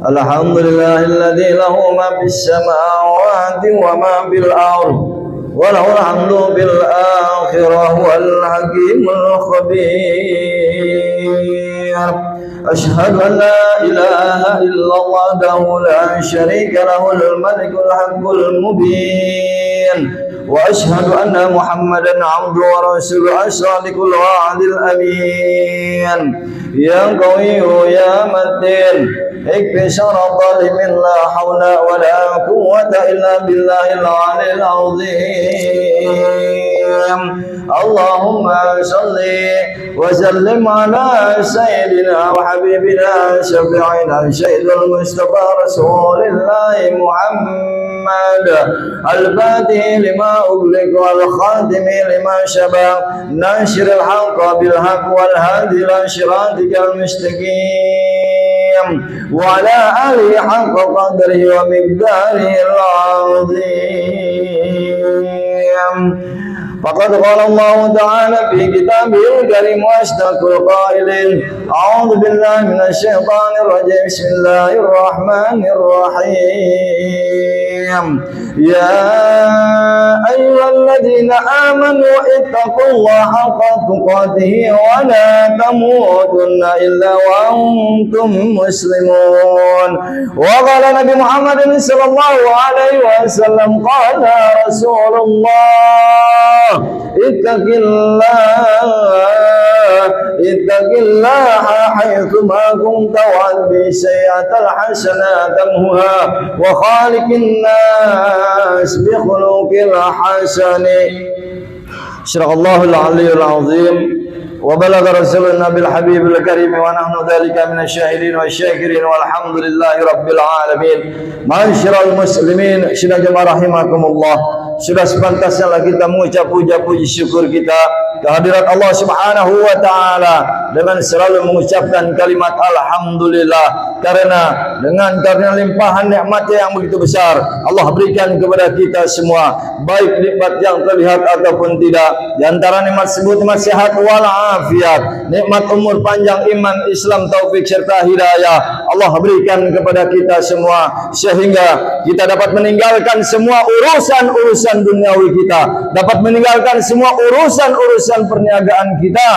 Alhamdulillahilladzi lahu ma fis samawati wa ma fil ardh wa lahul hamdu bil akhirah wal hakimul khabir. Ashhadu an la ilaha illallah wahdahu la syarika lahul malikul haqqul mubin. وأشهد أن محمدا عبده ورسوله الصادق الوعد الأمين. يا قوي يا متين اكفي شر الظالمين لا حول ولا قوة إلا بالله العلي العظيم. اللهم صل وسلم على سيدنا وحبيبنا شفيعنا سيد المصطفى رسول الله محمد الفاتح لما أغلق والخاتم لما سبق ناشر الحق بالحق والهادي إلى صراطك المستقيم وعلى آله حق قدره ومقداره العظيم. فقد قال الله تعالى في كتابه الكريم وأصدق القائلين أعوذ بالله من الشيطان الرجيم بسم الله الرحمن الرحيم. يا أيها الذين آمنوا اتقوا الله حق تقاته ولا تموتن إلا وأنتم مسلمون. وقال نبي محمد صلى الله عليه وسلم قال رسول الله اتق الله حيثما كنت وأتبع السيئة الحسنة تمحها وخالق الناس بخلق الحسن. صدق الله العلي العظيم وبلغ رسولنا بالحبيب الكريم ونحن ذلك من الشاهدين والشاكرين والحمد لله رب العالمين. Ma'asyiral muslimin, sudah jemaah rahimakumullah, sudah sepantasnya kita mengucap puja-puji syukur kita kehadirat Allah Subhanahu wa taala dengan selalu mengucapkan kalimat alhamdulillah, karena limpahan nikmatnya yang begitu besar Allah berikan kepada kita semua, baik nikmat yang terlihat ataupun tidak. Di antara nikmat tersebut nikmat sehat wal afiat, nikmat umur panjang, iman, Islam, taufik serta hidayah Allah berikan kepada kita semua, sehingga kita dapat meninggalkan semua urusan-urusan duniawi kita, dapat meninggalkan semua urusan-urusan perniagaan kita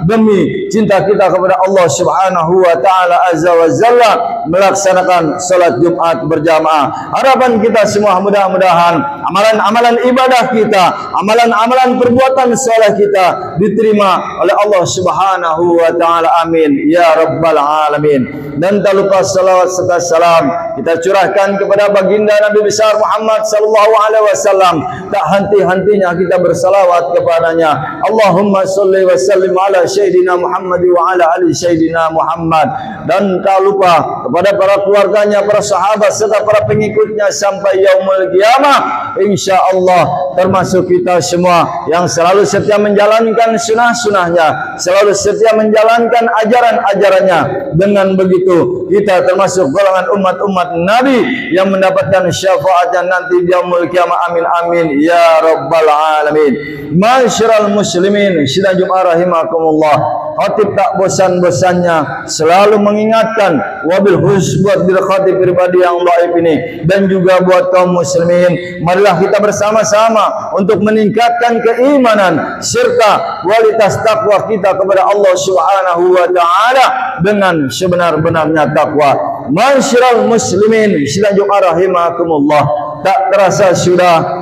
demi cinta kita kepada Allah Subhanahu wa taala azza wa jalla, melaksanakan salat Jumat berjamaah. Harapan kita semua mudah-mudahan amalan-amalan ibadah kita, amalan-amalan perbuatan saleh kita diterima oleh Allah Subhanahu wa taala. Amin ya rabbal alamin. Dan tak lupa salawat serta salam kita curahkan kepada baginda Nabi besar Muhammad sallallahu alaihi wasallam. Tak henti-hentinya kita bersalawat kepadanya. Allahumma sholli wa sallim ala sayyidina Muhammad wa ala ali sayyidina Muhammad. Dan tak lupa kepada para keluarganya, para sahabat serta para pengikutnya sampai yaumul qiyamah insyaallah, termasuk kita semua yang selalu setia menjalankan sunnah-sunnahnya, selalu setia menjalankan ajaran-ajarannya. Dengan begitu kita termasuk golongan umat-umat Nabi yang mendapatkan syafaatnya nanti di yaumul qiyamah. Amin amin ya rabbal alamin. Ma'asyiral muslimin, sidang Jumat rahimakumullah, khatib tak bosan-bosannya selalu mengingatkan wabil khusus buat bil khatib pribadi yang dhaif ini dan juga buat kaum muslimin, marilah kita bersama-sama untuk meningkatkan keimanan serta kualitas takwa kita kepada Allah Subhanahu wa taala dengan sebenar-benarnya takwa. Ma'asyiral muslimin, sidang Jumat rahimakumullah, tak terasa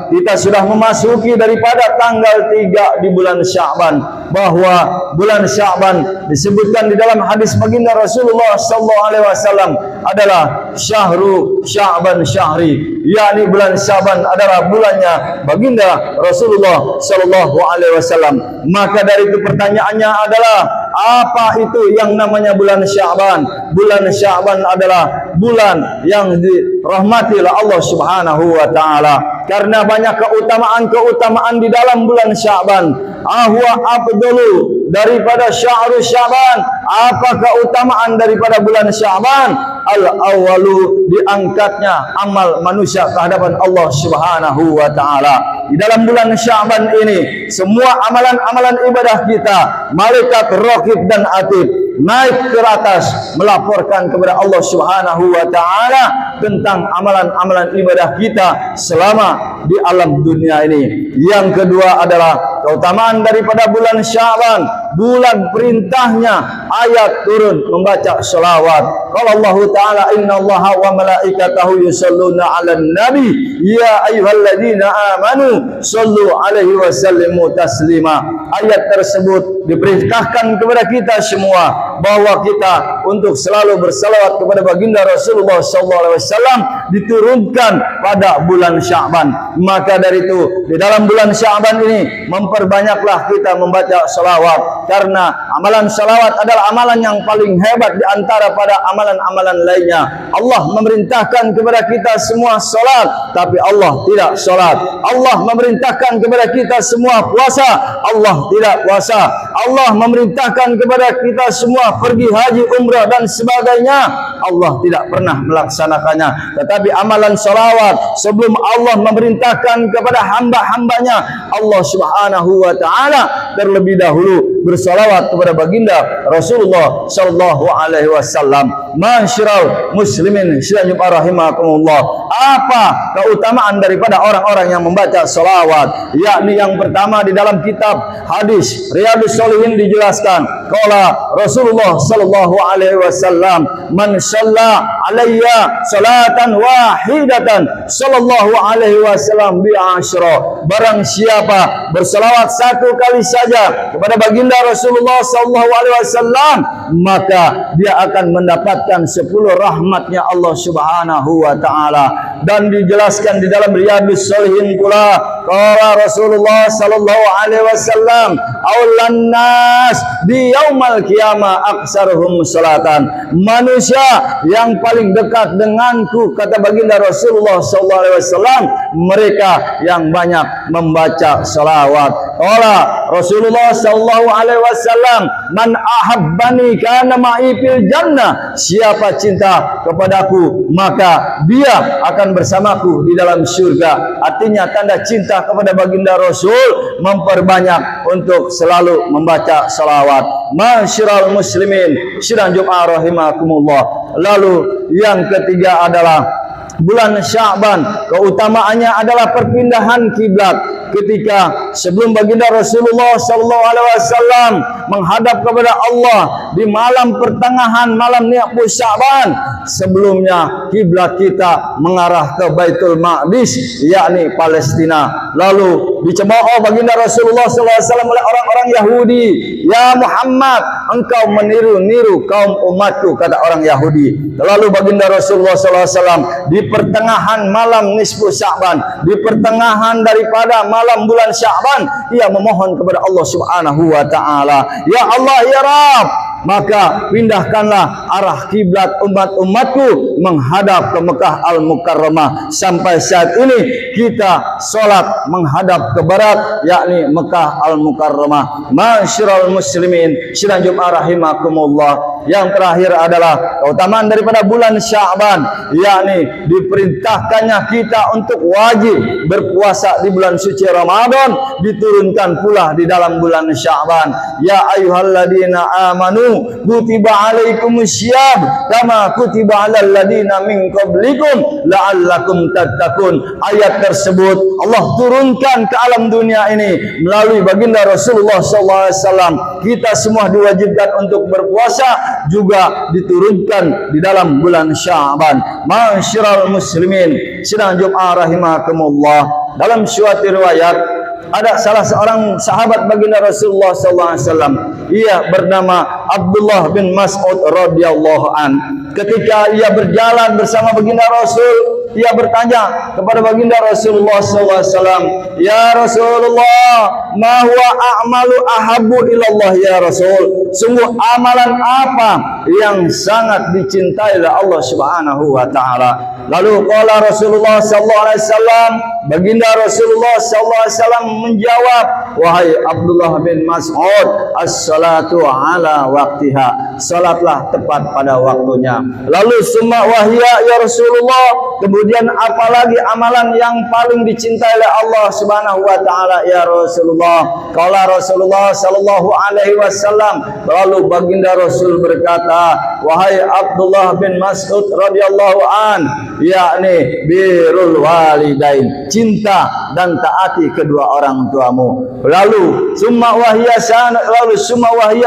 kita sudah memasuki daripada tanggal 3 di bulan Sya'ban, bahwa bulan Sya'ban disebutkan di dalam hadis baginda Rasulullah sallallahu alaihi wasallam adalah syahru Sya'ban syahri, yakni bulan Sya'ban adalah bulannya baginda Rasulullah sallallahu alaihi wasallam. Maka dari itu pertanyaannya adalah, apa itu yang namanya bulan Sya'ban? Bulan Sya'ban adalah bulan yang dirahmati oleh Allah Subhanahu wa taala, karena banyak keutamaan-keutamaan di dalam bulan Sya'ban. Ahwa afdalu daripada syahrul Sya'ban. Apa keutamaan daripada bulan Sya'ban? al-awwalu, diangkatnya amal manusia ke hadapan Allah Subhanahu wa taala. Di dalam bulan Sya'ban ini, semua amalan-amalan ibadah kita, malaikat raqib dan atid naik ke atas melaporkan kepada Allah Subhanahu wa taala tentang amalan-amalan ibadah kita selama di alam dunia ini. Yang kedua adalah keutamaan daripada bulan Sya'ban, bulan perintahnya ayat turun membaca selawat. Qala Allah taala innallaha wa malaikatahu yusholluna 'alan nabi ya ayyuhalladzina amanu shallu 'alaihi wa sallimu taslima. Ayat tersebut diperintahkan kepada kita semua bahwa kita untuk selalu bersalawat kepada baginda Rasulullah SAW diturunkan pada bulan Sya'ban. Maka dari itu di dalam bulan Sya'ban ini memperbanyaklah kita membaca salawat, karena amalan salawat adalah amalan yang paling hebat di antara pada amalan-amalan lainnya. Allah memerintahkan kepada kita semua salat, tapi Allah tidak salat. Allah memerintahkan kepada kita semua puasa, Allah tidak puasa. Allah memerintahkan kepada kita semua pergi haji, umrah dan sebagainya, Allah tidak pernah melaksanakannya. Tetapi amalan salawat, sebelum Allah memerintahkan kepada hamba-hambanya, Allah Subhanahu wa taala terlebih dahulu bersalawat kepada baginda Rasulullah sallallahu alaihi wasallam. Masyiral muslimin syirajum rahimakumullah. Apa keutamaan daripada orang-orang yang membaca salawat? Yakni yang pertama, di dalam kitab hadis Riyadhus Shalihin dijelaskan, qala Rasulullah sallallahu alaihi wasallam, man shalla alayya salatan wahidatan sallallahu alaihi wasallam bi asyra. Barang siapa bersalawat satu kali saja kepada baginda Rasulullah sallallahu alaihi wasallam, maka dia akan mendapatkan 10 rahmatnya Allah Subhanahu wa taala. Dan dijelaskan di dalam Riyadhus Shalihin pula, qala Rasulullah sallallahu alaihi wasallam, aulan nas di yaumal qiyamah aksaruhum salatan. Manusia yang paling dekat denganku, kata baginda Rasulullah sallallahu alaihi wasallam, mereka yang banyak membaca salawat. Qala Rasulullah sallallahu alaihi wasallam, man ahabbani kana ma'i fil jannah. Siapa cinta kepadaku, maka dia akan bersamaku di dalam surga. Artinya tanda cinta kepada baginda Rasul memperbanyak untuk selalu membaca salawat. Masyiral muslimin syirajum rahimakumullah. Lalu yang ketiga adalah bulan Sya'ban, keutamaannya adalah perpindahan kiblat. Ketika sebelum baginda Rasulullah sallallahu alaihi wasallam menghadap kepada Allah di malam pertengahan malam nisfu Sya'ban, sebelumnya kiblat kita mengarah ke Baitul Maqdis, yakni Palestina. Lalu dicemooh baginda Rasulullah sallallahu alaihi wasallam oleh orang-orang Yahudi. Ya Muhammad, engkau meniru-niru kaum umatku, kata orang Yahudi. Lalu baginda Rasulullah sallallahu alaihi wasallam di pertengahan malam nisfu Sya'ban, di pertengahan daripada malam bulan Sya'ban, ia memohon kepada Allah Subhanahu wa taala, ya Allah, ya Rabb, maka pindahkanlah arah kiblat umat-umatku menghadap ke Mekah Al-Mukarramah. Sampai saat ini kita salat menghadap ke barat, yakni Mekah Al-Mukarramah. Masyiral muslimin syirajum rahimakumullah. Yang terakhir adalah keutamaan daripada bulan Sya'ban, yakni diperintahkannya kita untuk wajib berpuasa di bulan suci Ramadan, diturunkan pula di dalam bulan Sya'ban. Ya ayyuhalladzina amanu kutiba alaikumussyiyam kama kutiba alal ladzina min qablikum la'allakum tattaqun. Ayat tersebut Allah turunkan ke alam dunia ini melalui baginda Rasulullah sallallahu alaihi wasallam. Kita semua diwajibkan untuk berpuasa, juga diturunkan di dalam bulan Sya'ban. Masyiral muslimin syirajum rahimakumullah. Dalam suatu riwayat ada salah seorang sahabat baginda Rasulullah sallallahu alaihi wasallam, ia bernama Abdullah bin Mas'ud radhiyallahu an. Ketika ia berjalan bersama baginda Rasul, ia bertanya kepada baginda Rasulullah sallallahu alaihi wasallam, ya Rasulullah, ma huwa a'malu ahabbu ilallah ya Rasul? Sungguh amalan apa yang sangat dicintai oleh Allah Subhanahu wa taala? Lalu qala Rasulullah sallallahu alaihi wasallam, baginda Rasulullah sallallahu alaihi wasallam menjawab, wahai Abdullah bin Mas'ud, as-salatu ala waqtiha, salatlah tepat pada waktunya. Lalu summa wahya ya Rasulullah, kemudian apalagi amalan yang paling dicintai oleh Allah Subhanahu wa taala ya Rasulullah? Qala Rasulullah sallallahu alaihi wasallam, lalu baginda Rasul berkata, wahai Abdullah bin Mas'ud radhiyallahu an, yakni birrul walidain, cinta dan taati kedua orang tuamu. Lalu summa wahya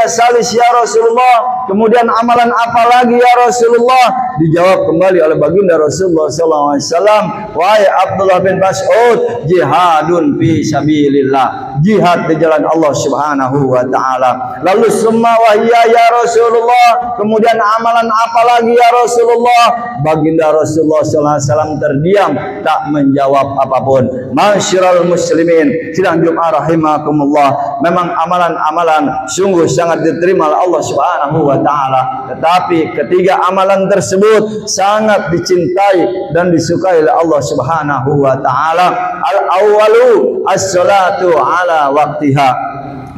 salis ya Rasulullah, kemudian amalan apa lagi ya Rasulullah? Dijawab kembali oleh baginda Rasulullah sallallahu alaihi wasallam, wahai Abdullah bin Mas'ud, jihadun fi sabilillah, jihad di jalan Allah Subhanahu wa taala. Lalu summa wahya ya Rasulullah, kemudian amalan apa lagi ya Rasulullah? Baginda Rasulullah sallallahu alaihi wasallam terdiam, tak menjawab apapun. Masyiral muslimin, sidang Jumat rahimakumullah, memang amalan-amalan sungguh sangat diterima oleh Allah Subhanahu wa taala, tetapi ketiga amalan tersebut sangat dicintai dan disukai oleh Allah Subhanahu wa taala. Al-awwalu as-salatu ala waqtiha,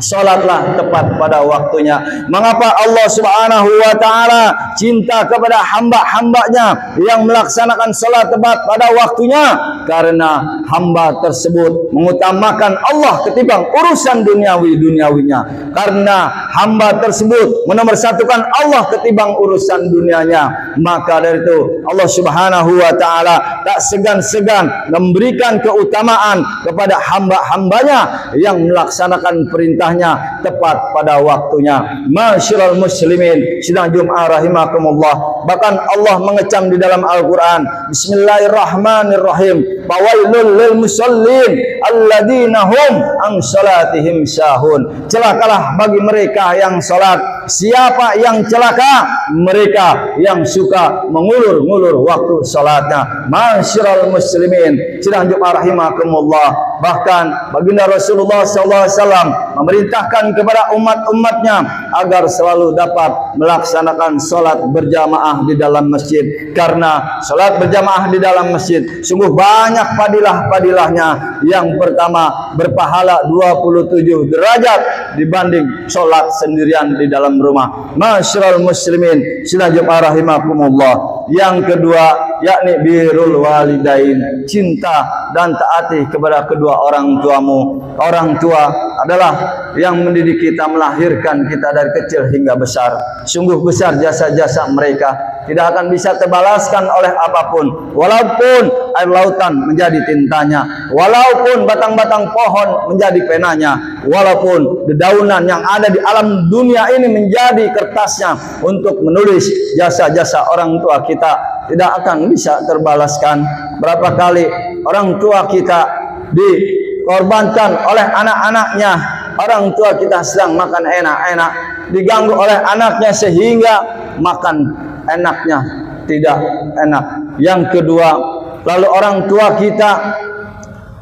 salatlah tepat pada waktunya. Mengapa Allah Subhanahu wa taala cinta kepada hamba-hambanya yang melaksanakan salat tepat pada waktunya? Karena hamba tersebut mengutamakan Allah ketimbang urusan duniawinya. Karena hamba tersebut menomorsatukan Allah ketimbang urusan dunianya, maka dari itu Allah Subhanahu wa taala tak segan-segan memberikan keutamaan kepada hamba-hambanya yang melaksanakan perintahnya tepat pada waktunya. Masyiral muslimin, sidang Jumat rahimakumullah, bahkan Allah mengecam di dalam Al-Quran, Bismillahirrahmanirrahim, fawailul lil musallin alladzina hum an salatihim sahun, celakalah bagi mereka yang salat. Siapa yang celaka? Mereka yang suka mengulur-ngulur waktu salatnya. Masyiral muslimin, sidang Jumat rahimakumullah, bahkan baginda Rasulullah sallallahu alaihi wasallam memerintahkan kepada umat-umatnya agar selalu dapat melaksanakan salat berjamaah di dalam masjid, karena salat berjamaah di dalam masjid sungguh banyak fadilah-fadilahnya. Yang pertama, berpahala 27 derajat dibanding salat sendirian di dalam rumah. Masyiral muslimin, sidang Jumat rahimakumullah. Yang kedua, yakni birrul walidain, cinta dan taati kepada kedua orang tuamu. Orang tua adalah yang mendidik kita, melahirkan kita dari kecil hingga besar. Sungguh besar jasa-jasa mereka, tidak akan bisa terbalaskan oleh apapun. Walaupun air lautan menjadi tintanya, walaupun batang-batang pohon menjadi penanya, walaupun dedaunan yang ada di alam dunia ini menjadi kertasnya untuk menulis jasa-jasa orang tua kita, tidak akan bisa terbalaskan. Berapa kali orang tua kita dikorbankan oleh anak-anaknya. Orang tua kita sedang makan enak-enak, diganggu oleh anaknya sehingga makan enaknya tidak enak. Yang kedua, lalu orang tua kita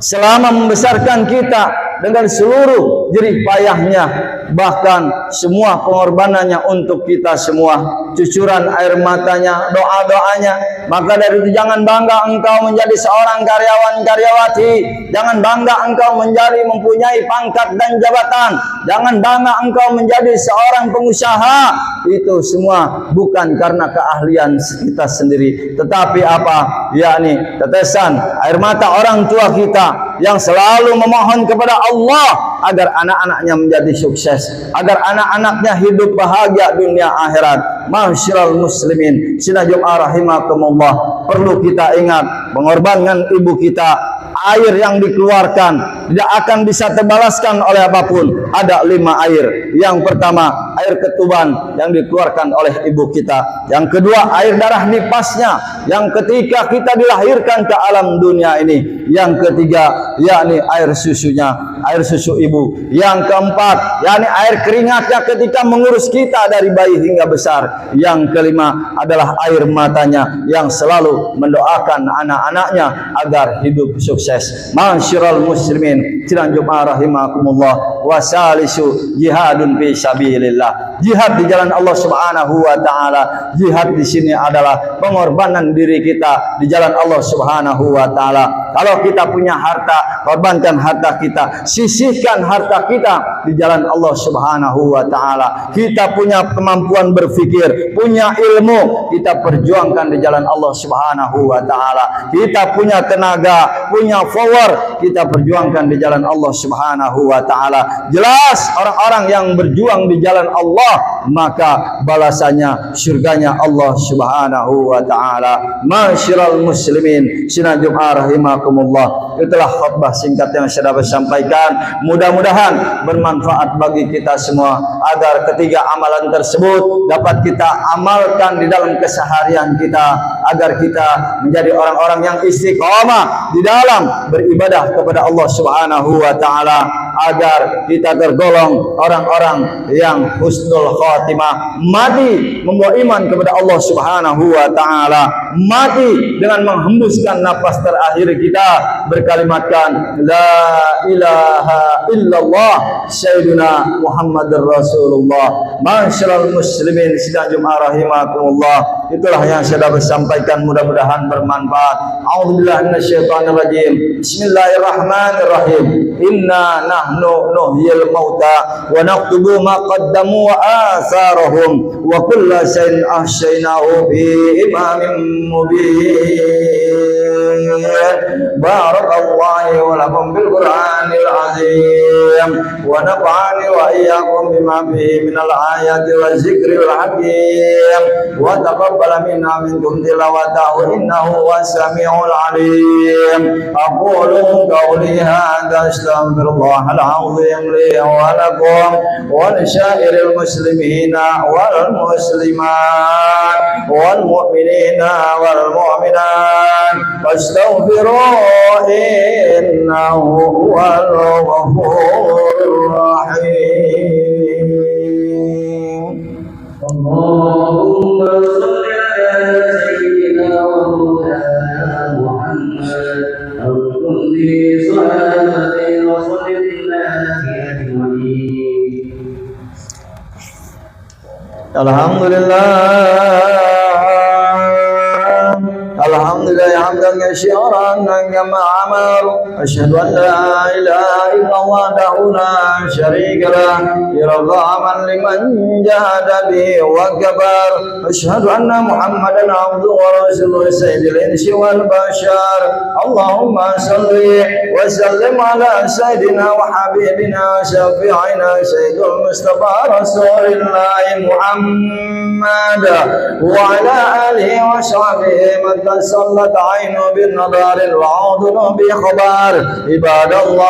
selama membesarkan kita dengan seluruh jerih payahnya, bahkan semua pengorbanannya untuk kita semua, cucuran air matanya, doa-doanya. Maka dari itu jangan bangga engkau menjadi seorang karyawan-karyawati, jangan bangga engkau menjadi mempunyai pangkat dan jabatan, jangan bangga engkau menjadi seorang pengusaha. Itu semua bukan karena keahlian kita sendiri, tetapi apa? Yakni tetesan air mata orang tua kita yang selalu memohon kepada Allah agar anak-anaknya menjadi sukses, agar anak-anaknya hidup bahagia dunia akhirat. Masyiral muslimin, sidang Jumat rahimakumullah, perlu kita ingat, mengorbankan ibu kita, air yang dikeluarkan tidak akan bisa terbalaskan oleh apapun. Ada 5 air. Yang pertama, air ketuban yang dikeluarkan oleh ibu kita. Yang kedua, air darah nipasnya yang ketika kita dilahirkan ke alam dunia ini. Yang ketiga, yakni air susunya, air susu ibu. Yang keempat, yakni air keringatnya ketika mengurus kita dari bayi hingga besar. Yang kelima adalah air matanya yang selalu mendoakan anak-anaknya agar hidup sukses. Masyiral muslimin, sidang Jumat rahimakumullah, wasalisu jihadun fi sabilillah, Jihad di jalan Allah Subhanahu wa taala. Jihad di sini adalah pengorbanan diri kita di jalan Allah Subhanahu wa taala. Kalau kita punya harta, korbankan harta kita, sisihkan harta kita di jalan Allah Subhanahu wa taala. Kita punya kemampuan berpikir, punya ilmu, kita perjuangkan di jalan Allah Subhanahu wa taala. Kita punya tenaga, punya power, kita perjuangkan di jalan Allah Subhanahu wa taala. Jelas orang-orang yang berjuang di jalan Allah, maka balasannya surganya Allah Subhanahu wa taala. Masyiral muslimin, sidang Jumat rahimakumullah. Itulah khutbah singkat yang saya dapat sampaikan. Mudah-mudahan bermanfaat bagi kita semua, agar ketiga amalan tersebut dapat kita amalkan di dalam keseharian kita, agar kita menjadi orang-orang yang istiqomah di dalam beribadah kepada Allah Subhanahu wa taala, agar kita tergolong orang-orang yang husnul khatimah, mati membawa iman kepada Allah Subhanahu wa taala, mati dengan menghembuskan nafas terakhir kita berkalimatkan la ilaha illallah sayyiduna Muhammadur Rasulullah. Masyiral muslimin, sidang Jumat rahimakumullah. Itulah yang saya dapat sampaikan, mudah-mudahan bermanfaat. A'udzubillahi minasyaitonir rajim. Bismillahirrahmanirrahim. Inna nahnu nuhyil mauta wa naktubu ma qaddamu wa atharahum wa kulla shay'in ahsaynahu fi imamin mubin. Barakallahu wa lakum bil Qur'anil azim wa nafa'ani wa iyyakum bima fihi minal ayati wa zikril hakim wa taqabbal minna minkum tilawatahu innahu was-sami'ul alim. Aqulu qawli hadza astaghfirullahal azim li wa lakum wa lisa'iril muslimina wal muslimat wal mu'minina wal mu'minat fastaghfiruhu innahu huwal ghafurur rahim. Allahumma shalli ala sayyidina wa maulana Muhammad wa kulli salatin wa sallallahu. Alhamdulillah. Alhamdulillah hamdan katsiran kama amar. Asyhadu an la ilaha illallah wahdahu la syarika lah irghaman liman jahada bihi wa kabar. Asyhadu anna Muhammadan abduhu wa rasuluhu sayyidil insi wal bashar. Allahumma shalli wa sallim ala sayyidina wa habibina syafi'ina sayyidul mustafa rasulillah Muhammad wa ala alihi wa sahbihi sallat ainu bin nadaril wa'udunu bi khabar. Ibadallah,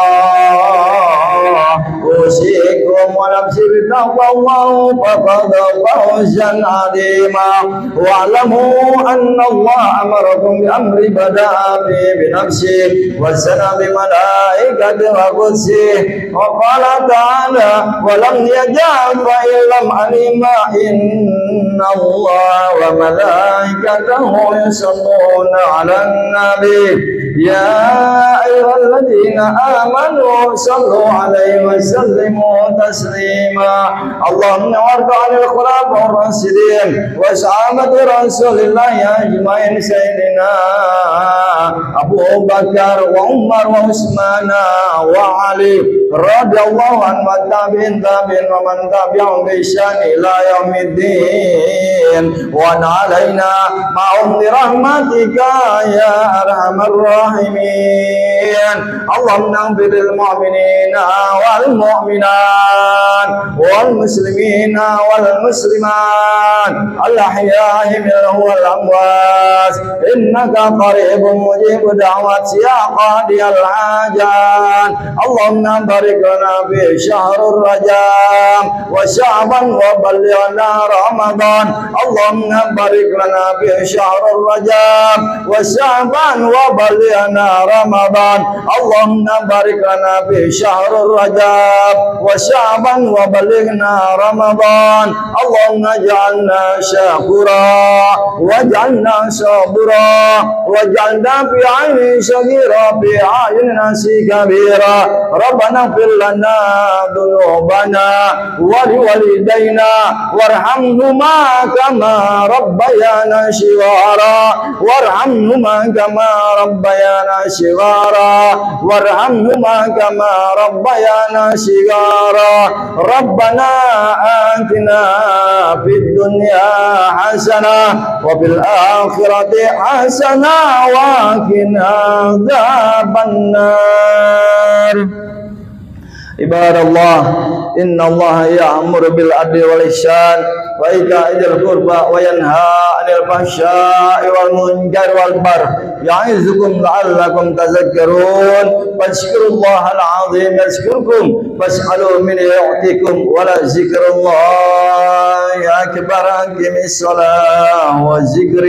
usikum wa nafsi bitaqwallah faqad fawzan adima. Wa'lamu anna Allah amarakum bi amri bada'a bi nafsi wa sana bi malaikati wa qudsi wa qala ta'ala wa lam yaj'al fa illam alima inna Allah wa malaikatahu yusalluna على النبي يا أيها الذين آمنوا صلوا عليه وسلموا تسليما. اللهم وارض عن الخلفاء الراشدين وصحابة رسول الله أجمعين سيدنا أبو بكر وعمر وعثمان وعلي رضي الله عنهم والتابعين ومن تبعهم بإحسان إلى يوم الدين وعن علينا معهم برحمتك يا أرحم الراحمين. اللهم اغفر للمؤمنين والمؤمنات والمسلمين والمسلمات الأحياء منهم والأموات إنك قريب مجيب دعوات يا قاضي الحاجات. اللهم بارك لنا في شهر الرجب وشعبا وبلغنا رمضان. اللهم بارك لنا في شهر الرجب وشعبا وبلغنا رمضان. اللهم بارك لنا في شهر الرجب رجب وشعبا وبلغنا رمضان اللهم اجعلنا شاكرا واجعلنا صابرا واجعلنا في عين صغيرة في أعين ناس كبيرا ربنا اغفر لنا ذنوبنا ولوالدينا وارحمهما كما ربيانا صغارا وارحمهما كما ربيانا صغارا وارحمهما كما ربيانا صغارا ربنا آتنا في الدنيا حسنة وفي الآخرة حسنة وقنا عذاب النار عباد الله إن الله يأمر بالعدل والإحسان وإيتاء ذي القربى وينهى عن الفحشاء والمنكر والبغي يعظكم لعلكم تذكرون فاذكروا الله العظيم يذكركم فاسألوا منه يعطيكم ولذكر الله أكبر. أقم الصلاة والذكر